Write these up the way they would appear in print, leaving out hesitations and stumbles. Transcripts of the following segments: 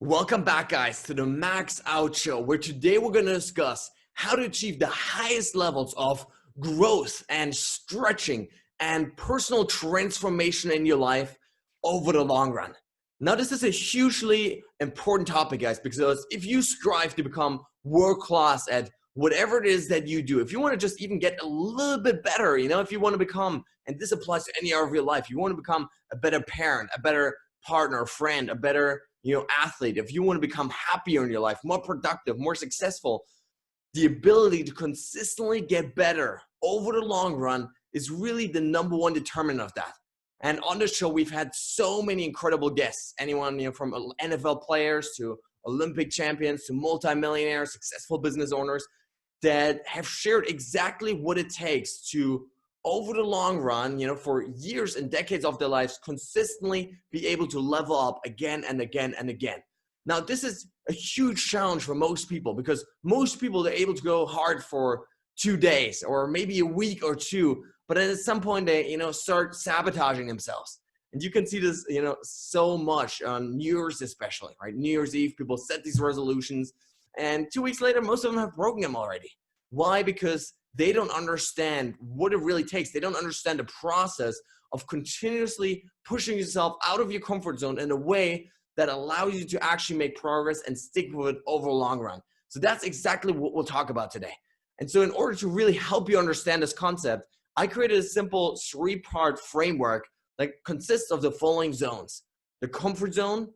Welcome back, guys, to the Max Out Show, where today we're going to discuss how to achieve the highest levels of growth and stretching and personal transformation in your life over the long run. Now, this is a hugely important topic, guys, because if you strive to become world-class at whatever it is that you do, if you want to just even get a little bit better, if you want to become, and this applies to any area of your life, you want to become a better parent, a better partner, friend, a better athlete, if you want to become happier in your life, more productive, more successful, the ability to consistently get better over the long run is really the number one determinant of that. And on the show, we've had so many incredible guests, anyone from NFL players to Olympic champions to multimillionaires, successful business owners that have shared exactly what it takes to, over the long run, for years and decades of their lives, consistently be able to level up again and again and again. Now, this is a huge challenge for most people because most people are able to go hard for 2 days or maybe a week or two, but at some point they, start sabotaging themselves. And you can see this, so much on New Year's especially, right? New Year's Eve, people set these resolutions and 2 weeks later, most of them have broken them already. Why? Because they don't understand what it really takes. They don't understand the process of continuously pushing yourself out of your comfort zone in a way that allows you to actually make progress and stick with it over the long run. So that's exactly what we'll talk about today. And so in order to really help you understand this concept, I created a simple 3-part framework that consists of the following zones: the comfort zone,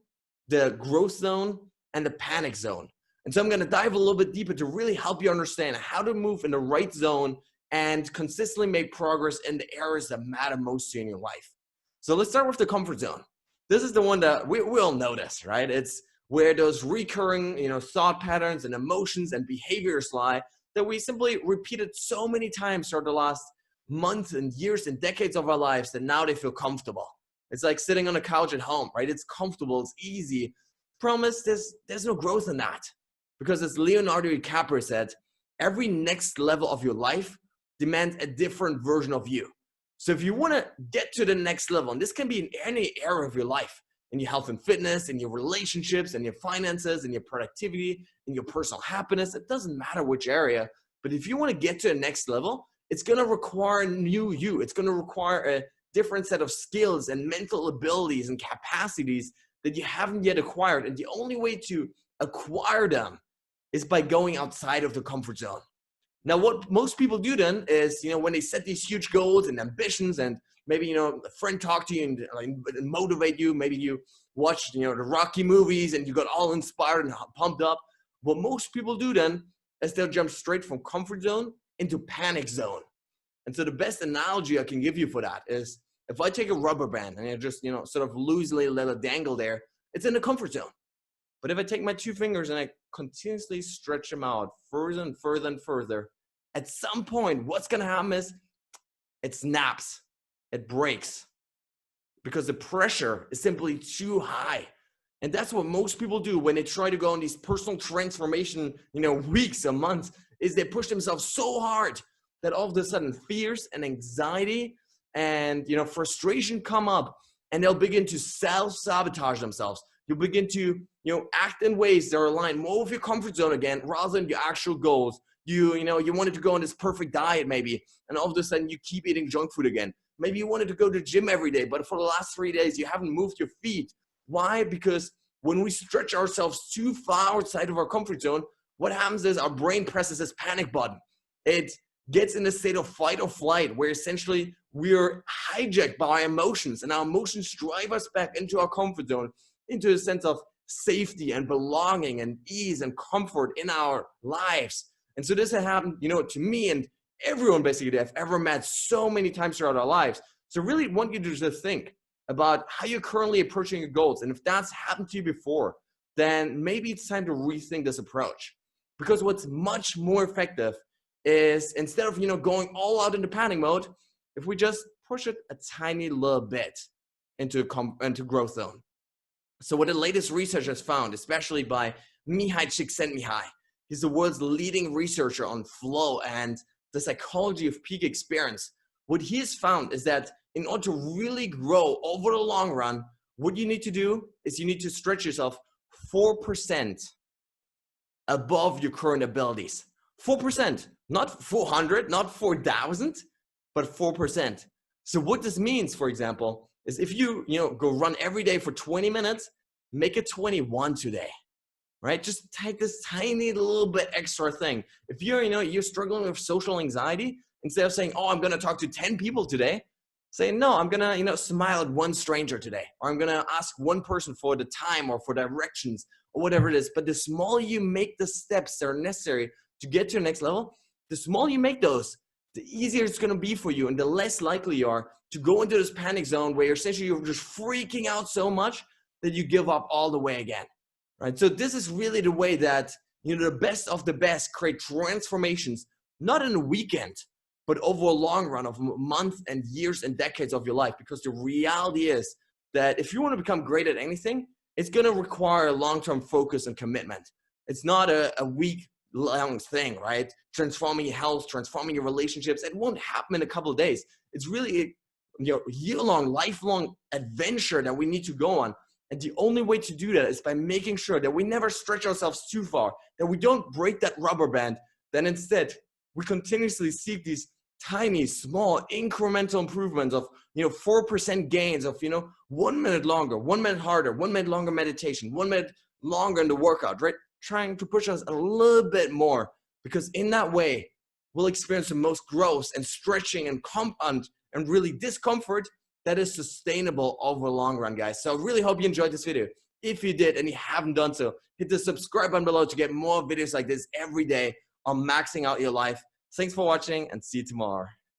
the growth zone, and the panic zone. And so I'm going to dive a little bit deeper to really help you understand how to move in the right zone and consistently make progress in the areas that matter most to you in your life. So let's start with the comfort zone. This is the one that we all notice, right? It's where those recurring, thought patterns and emotions and behaviors lie that we simply repeated so many times throughout the last months and years and decades of our lives that now they feel comfortable. It's like sitting on a couch at home, right? It's comfortable, it's easy. Promise, there's no growth in that. Because as Leonardo DiCaprio said, every next level of your life demands a different version of you. So if you want to get to the next level, and this can be in any area of your life, in your health and fitness, in your relationships, in your finances, in your productivity, in your personal happiness, it doesn't matter which area. But if you want to get to the next level, it's going to require a new you. It's going to require a different set of skills and mental abilities and capacities that you haven't yet acquired. And the only way to acquire them is by going outside of the comfort zone. Now, what most people do then is, when they set these huge goals and ambitions and maybe, a friend talk to you and motivate you, maybe you watched, the Rocky movies and you got all inspired and pumped up. What most people do then is they'll jump straight from comfort zone into panic zone. And so the best analogy I can give you for that is if I take a rubber band and I just, sort of loosely let it dangle there, it's in the comfort zone. But if I take my 2 fingers and I continuously stretch them out further and further and further, at some point, what's going to happen is it snaps, it breaks, because the pressure is simply too high. And that's what most people do when they try to go on these personal transformation, weeks or months, is they push themselves so hard that all of a sudden fears and anxiety and, frustration come up and they'll begin to self-sabotage themselves. You'll begin to, act in ways that are aligned more with your comfort zone again, rather than your actual goals. You wanted to go on this perfect diet maybe, and all of a sudden you keep eating junk food again. Maybe you wanted to go to the gym every day, but for the last 3 days, you haven't moved your feet. Why? Because when we stretch ourselves too far outside of our comfort zone, what happens is our brain presses this panic button. It gets in a state of fight or flight where essentially we're hijacked by our emotions, and our emotions drive us back into our comfort zone, into a sense of safety and belonging and ease and comfort in our lives. And so this had happened, to me and everyone basically that I've ever met so many times throughout our lives. So really want you to just think about how you're currently approaching your goals. And if that's happened to you before, then maybe it's time to rethink this approach. Because what's much more effective is instead of, going all out into panic mode, if we just push it a tiny little bit into growth zone. So what the latest research has found, especially by Mihai Csikszentmihalyi, he's the world's leading researcher on flow and the psychology of peak experience. What he has found is that in order to really grow over the long run, what you need to do is you need to stretch yourself 4% above your current abilities. 4%, not 400, not 4,000, but 4%. So what this means, for example, is if you go run every day for 20 minutes, make it 21 today, right? Just take this tiny little bit extra thing. If you're struggling with social anxiety, instead of saying, oh, I'm going to talk to 10 people today, say, no, I'm going to, smile at one stranger today, or I'm going to ask one person for the time or for directions or whatever it is. But the smaller you make the steps that are necessary to get to the next level, the smaller you make those, the easier it's going to be for you and the less likely you are to go into this panic zone where you're just freaking out so much that you give up all the way again, right? So this is really the way that, the best of the best create transformations, not in a weekend, but over a long run of months and years and decades of your life. Because the reality is that if you want to become great at anything, it's going to require long-term focus and commitment. It's not a week-long thing, right? Transforming your health, transforming your relationships. It won't happen in a couple of days. It's really a year-long, lifelong adventure that we need to go on. And the only way to do that is by making sure that we never stretch ourselves too far, that we don't break that rubber band, then instead we continuously seek these tiny, small, incremental improvements of, 4% gains of, 1 minute longer, 1 minute harder, 1 minute longer meditation, 1 minute longer in the workout, right? Trying to push us a little bit more, because in that way, we'll experience the most growth and stretching and really discomfort that is sustainable over the long run, guys. So I really hope you enjoyed this video. If you did and you haven't done so, hit the subscribe button below to get more videos like this every day on maxing out your life. Thanks for watching and see you tomorrow.